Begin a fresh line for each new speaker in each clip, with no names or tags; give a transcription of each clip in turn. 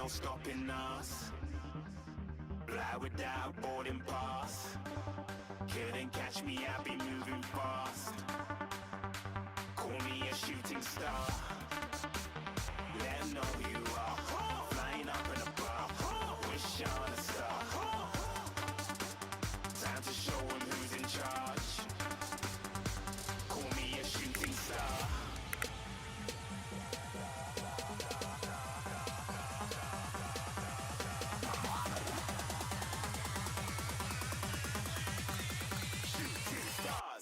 no stopping us. Fly without boarding pass. Couldn't catch me, I'll be moving fast. Call me a shooting star. Let 'em know who you are. Flying up in a bar. Wish on a star. Time to show 'em who's in charge. Call me a shooting star.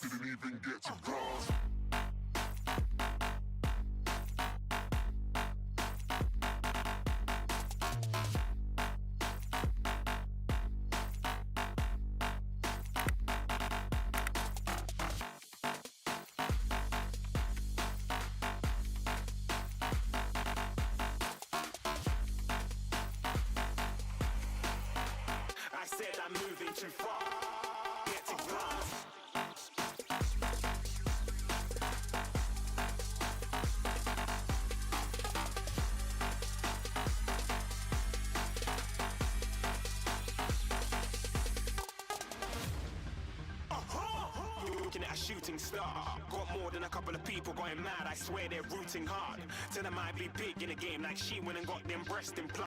Didn't even get to cross.
I said I'm moving too far. Get to glass. You're looking at a shooting star. Got more than a couple of people going mad. I swear they're rooting hard. Tell them I be big in the game like she went and got them breast implants.